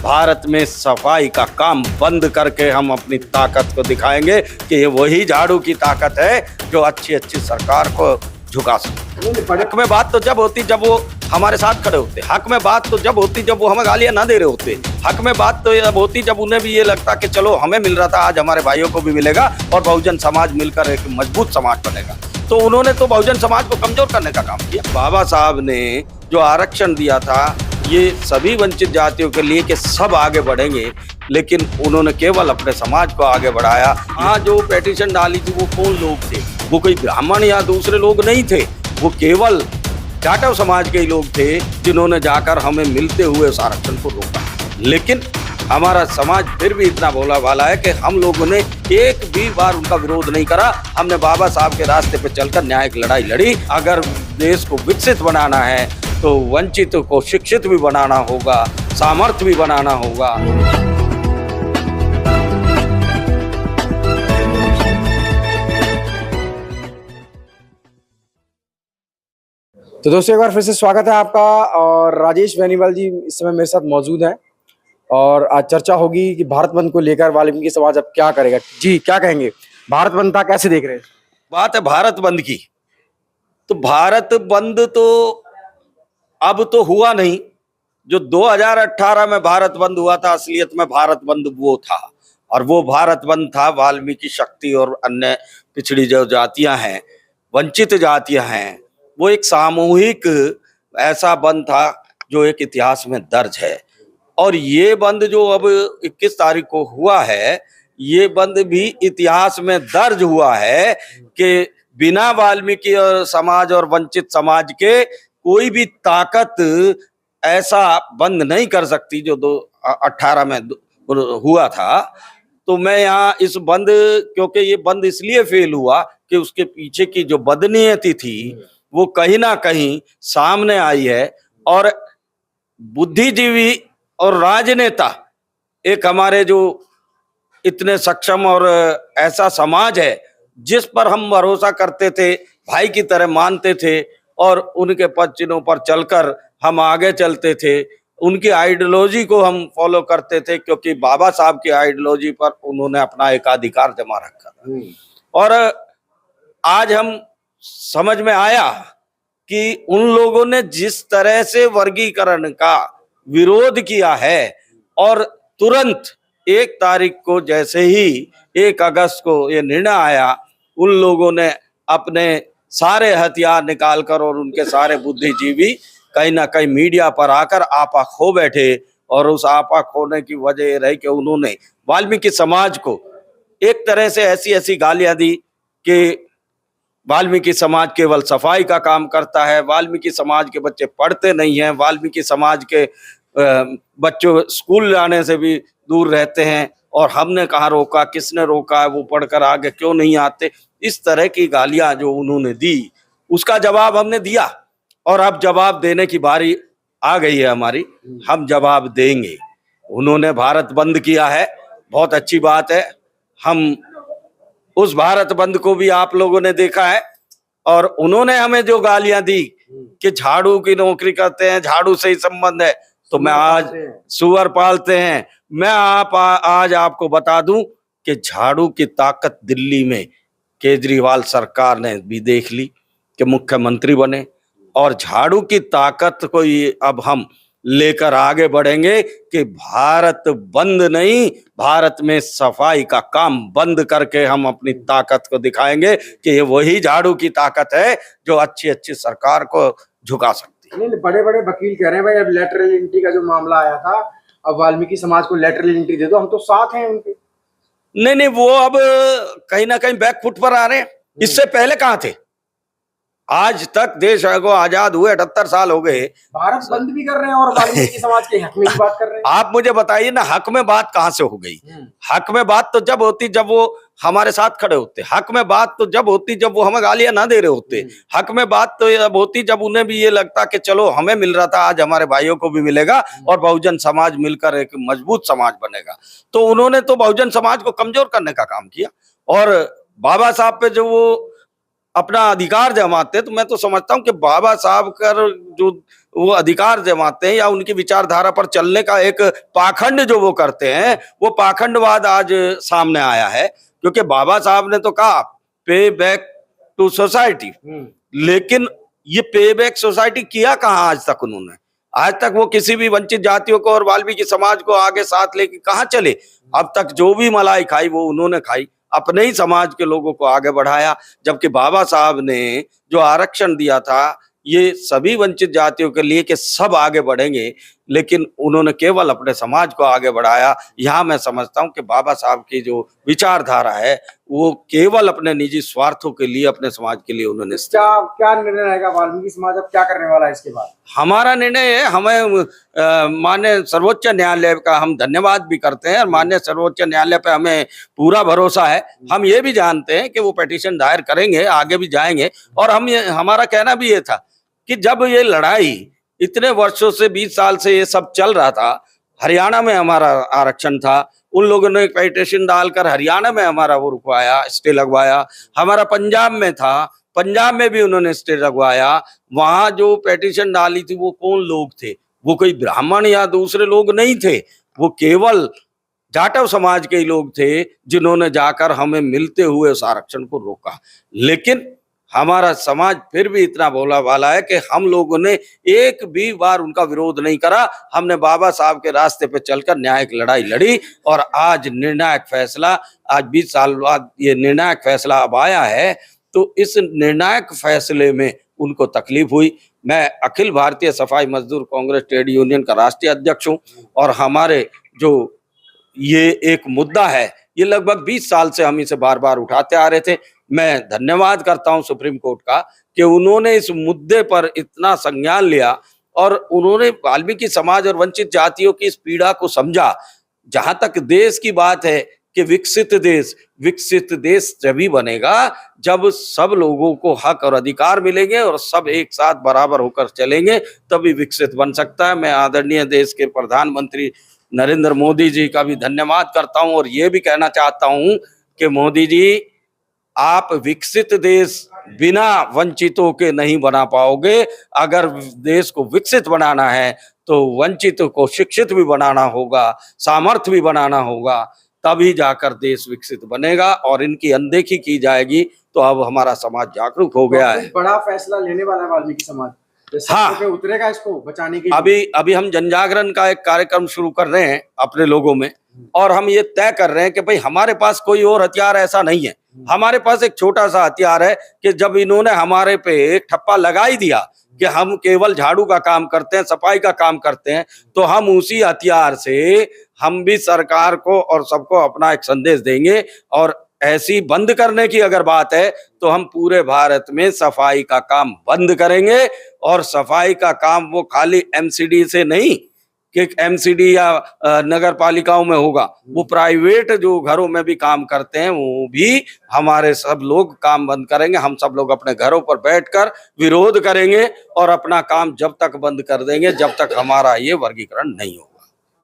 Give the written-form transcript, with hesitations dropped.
भारत में सफाई का काम बंद करके हम अपनी ताकत को दिखाएंगे कि ये वही झाड़ू की ताकत है जो अच्छी अच्छी सरकार को झुका सकती। हक में बात तो जब होती जब वो हमारे साथ खड़े होते, हक में बात तो जब होती जब वो हमें गालियां ना दे रहे होते, हक में बात तो जब होती जब उन्हें भी ये लगता कि चलो हमें मिल रहा था आज हमारे भाइयों को भी मिलेगा और बहुजन समाज मिलकर एक मजबूत समाज बनेगा। तो उन्होंने तो बहुजन समाज को कमजोर करने का काम किया। बाबा साहब ने जो आरक्षण दिया था ये सभी वंचित जातियों के लिए कि सब आगे बढ़ेंगे, लेकिन उन्होंने केवल अपने समाज को आगे बढ़ाया। हाँ, जो पेटिशन डाली थी वो कौन लोग थे? वो कोई ब्राह्मण या दूसरे लोग नहीं थे, वो केवल जाटव समाज के ही लोग थे जिन्होंने जाकर हमें मिलते हुए उस आरक्षण को रोका। लेकिन हमारा समाज फिर भी इतना भोला भाला है कि हम लोगों ने एक भी बार उनका विरोध नहीं करा। हमने बाबा साहब के रास्ते पे चलकर न्यायिक लड़ाई लड़ी। अगर देश को विकसित बनाना है तो वंचित को शिक्षित भी बनाना होगा, सामर्थ्य भी बनाना होगा। तो दोस्तों एक बार फिर से स्वागत है आपका। और राजेश बेनीवाल जी इस समय मेरे साथ मौजूद हैं और आज चर्चा होगी कि भारत बंद को लेकर वाल्मीकि समाज अब क्या करेगा। जी क्या कहेंगे, भारत बंद था कैसे देख रहे हैं? बात है भारत बंद की, तो भारत बंद तो अब तो हुआ नहीं। जो 2018 में भारत बंद हुआ था असलियत में भारत बंद वो था, और वो भारत बंद था वाल्मीकि शक्ति और अन्य पिछड़ी जो जातियां हैं, वंचित जातियां हैं, वो एक सामूहिक ऐसा बंद था जो एक इतिहास में दर्ज है। और ये बंद जो अब 21 तारीख को हुआ है, ये बंद भी इतिहास में दर्ज हुआ है कि बिना वाल्मीकि और समाज और वंचित समाज के कोई भी ताकत ऐसा बंद नहीं कर सकती जो 2018 में हुआ था। तो मैं यहाँ इस बंद, क्योंकि ये बंद इसलिए फेल हुआ कि उसके पीछे की जो बदनीयती थी वो कहीं ना कहीं सामने आई है। और बुद्धिजीवी और राजनेता, एक हमारे जो इतने सक्षम और ऐसा समाज है जिस पर हम भरोसा करते थे, भाई की तरह मानते थे और उनके पद चिन्हों पर चलकर हम आगे चलते थे, उनकी आइडियोलॉजी को हम फॉलो करते थे, क्योंकि बाबा साहब की आइडियोलॉजी पर उन्होंने अपना एकाधिकार जमा रखा था। और आज हम समझ में आया कि उन लोगों ने जिस तरह से वर्गीकरण का विरोध किया है और तुरंत 1 तारीख को जैसे ही 1 अगस्त को ये निर्णय आया, उन लोगों ने अपने सारे हथियार निकालकर और उनके सारे बुद्धिजीवी कहीं ना कहीं मीडिया पर आकर आपा खो बैठे। और उस आपा खोने की वजह ये रही कि उन्होंने वाल्मीकि समाज को एक तरह से ऐसी ऐसी गालियां दी कि वाल्मीकि समाज केवल सफाई का काम करता है, वाल्मीकि समाज के बच्चे पढ़ते नहीं हैं, वाल्मीकि समाज के बच्चों स्कूल जाने से भी दूर रहते हैं, और हमने कहाँ रोका, किसने रोका है, वो पढ़कर आगे क्यों नहीं आते। इस तरह की गालियां जो उन्होंने दी, उसका जवाब हमने दिया और अब जवाब देने की बारी आ गई है हमारी। हम जवाब देंगे। उन्होंने भारत बंद किया है, बहुत अच्छी बात है। हम उस भारत बंद को भी आप लोगों ने देखा है, और उन्होंने हमें जो गालियां दी कि झाड़ू की नौकरी करते हैं, झाड़ू से ही संबंध है, तो मैं आज सुअर पालते हैं। मैं आज आपको बता दूं कि झाड़ू की ताकत दिल्ली में केजरीवाल सरकार ने भी देख ली कि मुख्यमंत्री बने, और झाड़ू की ताकत को अब हम लेकर आगे बढ़ेंगे कि भारत बंद नहीं, भारत में सफाई का काम बंद करके हम अपनी ताकत को दिखाएंगे कि ये वही झाड़ू की ताकत है जो अच्छी अच्छी सरकार को झुका सकती है। नहीं, बड़े बड़े वकील कह रहे हैं भाई अब लेटरल एंट्री का जो मामला आया था, अब वाल्मीकि समाज को लेटरल एंट्री दे दो, हम तो साथ हैं उनके। नहीं, वो अब कहीं ना कहीं बैकफुट पर आ रहे हैं। इससे पहले कहाँ थे? आज तक देश को आजाद हुए 78 साल हो गए, भारत बंद भी कर रहे हैं और वाल्मीकि समाज के हक में की बात कर रहे हैं। आप मुझे बताइए ना, हक में बात कहाँ से हो गई? हक में बात तो जब होती जब वो हमारे साथ खड़े होते, हक में बात तो जब होती जब वो हमें गालियां ना दे रहे होते, हक में बात तो जब होती जब उन्हें भी ये लगता कि चलो हमें मिल रहा था आज हमारे भाइयों को भी मिलेगा और बहुजन समाज मिलकर एक मजबूत समाज बनेगा। तो उन्होंने तो बहुजन समाज को कमजोर करने का काम किया। और बाबा साहब पे जो वो अपना अधिकार जमाते हैं, तो मैं तो समझता हूं कि बाबा साहब कर जो वो अधिकार जमाते हैं या उनकी विचारधारा पर चलने का एक पाखंड जो वो करते हैं, वो पाखंडवाद आज सामने आया है। क्योंकि बाबा साहब ने तो कहा पे बैक टू सोसाइटी, लेकिन ये पे बैक सोसाइटी किया कहाँ आज तक उन्होंने? आज तक वो किसी भी वंचित जातियों को और वाल्मीकि समाज को आगे साथ लेके कहाँ चले? अब तक जो भी मलाई खाई वो उन्होंने खाई, अपने ही समाज के लोगों को आगे बढ़ाया। जबकि बाबा साहब ने जो आरक्षण दिया था ये सभी वंचित जातियों के लिए कि सब आगे बढ़ेंगे, लेकिन उन्होंने केवल अपने समाज को आगे बढ़ाया। यहाँ मैं समझता हूँ कि बाबा साहब की जो विचारधारा है वो केवल अपने निजी स्वार्थों के लिए, अपने समाज के लिए उन्होंने क्या क्या निर्णय रहेगा? वाल्मीकि समाज अब क्या करने वाला है इसके बाद? हमारा निर्णय है, हमें माननीय सर्वोच्च न्यायालय का हम धन्यवाद भी करते हैं और माननीय सर्वोच्च न्यायालय पे हमें पूरा भरोसा है। हम ये भी जानते हैं कि वो पिटीशन दायर करेंगे, आगे भी जाएंगे। और हमारा कहना भी ये था कि जब ये लड़ाई इतने वर्षों से 20 साल से ये सब चल रहा था, हरियाणा में हमारा आरक्षण था, उन लोगों ने पिटीशन डालकर हरियाणा में हमारा वो रुकवाया, स्टे लगवाया। हमारा पंजाब में था, पंजाब में भी उन्होंने स्टे लगवाया। वहां जो पिटीशन डाली थी वो कौन लोग थे? वो कोई ब्राह्मण या दूसरे लोग नहीं थे, वो केवल जाटव समाज के ही लोग थे जिन्होंने जाकर हमें मिलते हुए उस आरक्षण को रोका। लेकिन हमारा समाज फिर भी इतना भोला भाला है कि हम लोगों ने एक भी बार उनका विरोध नहीं करा। हमने बाबा साहब के रास्ते पे चलकर न्यायिक लड़ाई लड़ी और आज निर्णायक फैसला, आज 20 साल बाद ये निर्णायक फैसला अब आया है। तो इस निर्णायक फैसले में उनको तकलीफ हुई। मैं अखिल भारतीय सफाई मजदूर कांग्रेस ट्रेड यूनियन का राष्ट्रीय अध्यक्ष हूँ और हमारे जो ये एक मुद्दा है ये लगभग 20 साल से हम इसे बार बार उठाते आ रहे थे। मैं धन्यवाद करता हूं सुप्रीम कोर्ट का कि उन्होंने इस मुद्दे पर इतना संज्ञान लिया और उन्होंने वाल्मीकि समाज और वंचित जातियों की इस पीड़ा को समझा। जहां तक देश की बात है कि विकसित देश तभी बनेगा जब सब लोगों को हक और अधिकार मिलेंगे और सब एक साथ बराबर होकर चलेंगे, तभी विकसित बन सकता है। मैं आदरणीय देश के प्रधानमंत्री नरेंद्र मोदी जी का भी धन्यवाद करता हूं और ये भी कहना चाहता हूं कि मोदी जी, आप विकसित देश बिना वंचितों के नहीं बना पाओगे। अगर देश को विकसित बनाना है तो वंचितों को शिक्षित भी बनाना होगा, सामर्थ्य भी बनाना होगा, तभी जाकर देश विकसित बनेगा। और इनकी अनदेखी की जाएगी तो अब हमारा समाज जागरूक हो गया है। बड़ा फैसला लेने वाला है वाल्मीकि समाज, हाँ, पे उतरेगा इसको बचाने के लिए। अभी हम जन जागरण का एक कार्यक्रम शुरू कर रहे हैं अपने लोगों में और हम ये तय कर रहे हैं कि भाई हमारे पास कोई और हथियार ऐसा नहीं है। हमारे पास एक छोटा सा हथियार है कि जब इन्होंने हमारे पे एक ठप्पा लगा ही दिया कि हम केवल झाड़ू का काम करते हैं, सफाई का काम करते हैं, तो हम उसी हथियार से हम भी सरकार को और सबको अपना एक संदेश देंगे। और ऐसी बंद करने की अगर बात है तो हम पूरे भारत में सफाई का काम बंद करेंगे। और सफाई का काम वो खाली एमसीडी से नहीं कि एमसीडी या नगर पालिकाओं में होगा, वो प्राइवेट जो घरों में भी काम करते हैं वो भी हमारे सब लोग काम बंद करेंगे। हम सब लोग अपने घरों पर बैठकर विरोध करेंगे और अपना काम जब तक बंद कर देंगे जब तक हमारा ये वर्गीकरण नहीं होगा।